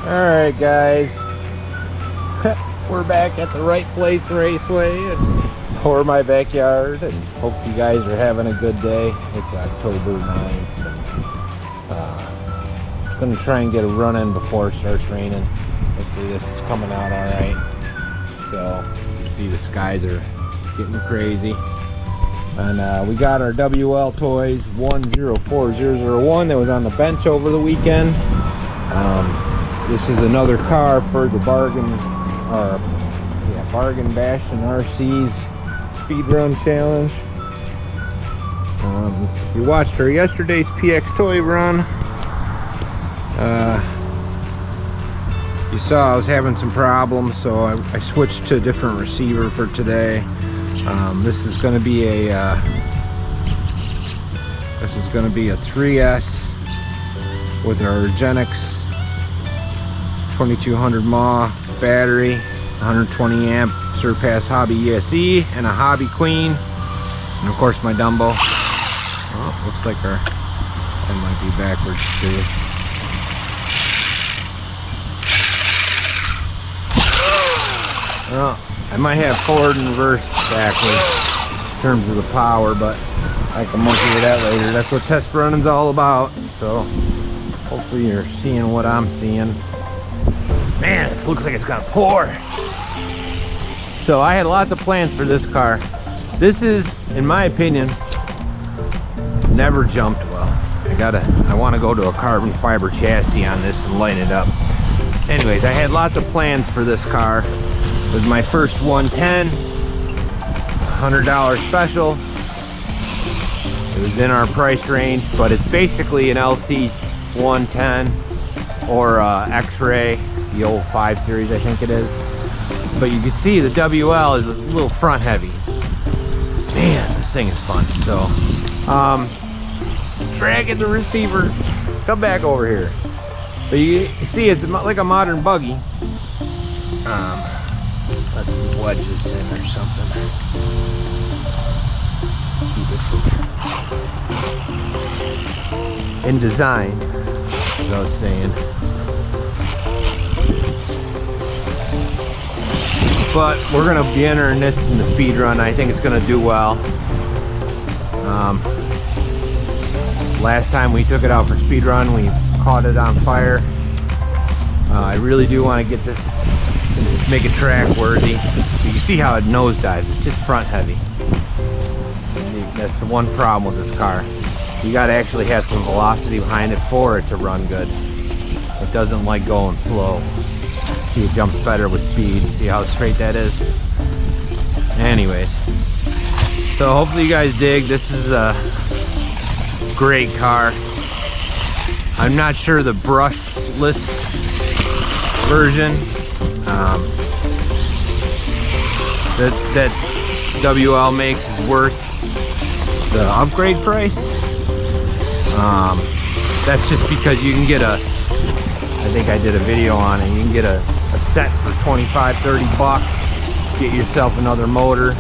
Alright guys, we're back at the REIT Place Raceway or my backyard, and hope you guys are having a good day. It's October 9th, and I'm going to try and get a run in before it starts raining. Hopefully this is coming out alright. So you see the skies are getting crazy. And we got our WLTOYS 104001 that was on the bench over the weekend. This is another car for the Bargain Bash and RC's Speed Run Challenge. You watched our yesterday's PX Toy Run. You saw I was having some problems, so I switched to a different receiver for today. This is going to be a 3S with our Urgenex 2200 mAh battery, 120 amp Surpass Hobby ESE, and a Hobby Queen, and of course my Dumbo. Oh, looks like that might be backwards too. Oh, I might have forward and reverse backwards in terms of the power, but I can monkey with that later. That's what test running's all about. So hopefully you're seeing what I'm seeing. Man, it looks like it's gonna pour. So I had lots of plans for this car. This is, in my opinion, never jumped well. I want to go to a carbon fiber chassis on this and lighten it up. Anyways, I had lots of plans for this car. It was my first 110, $100 special. It was in our price range, but it's basically an LC 110 or X-Ray, the old 5 series I think it is. But you can see the WL is a little front heavy. Man, this thing is fun. So dragging the receiver, come back over here. But you see it's like a modern buggy. Let's wedge this in or something. Keep it from in design, as I was saying. But we're gonna be entering this in the speed run. I think it's gonna do well. Last time we took it out for speed run, we caught it on fire. I really do want to get this and just make it track worthy. You can see how it nosedives. It's just front heavy. That's the one problem with this car. You got to actually have some velocity behind it for it to run good. It doesn't like going slow. See, it jumps better with speed. See how straight that is? Anyways, so hopefully you guys dig. This is a great car. I'm not sure the brushless version that WL makes is worth the upgrade price. That's just because you can get I think I did a video on it, you can get a set for 25-30 bucks, get yourself another motor,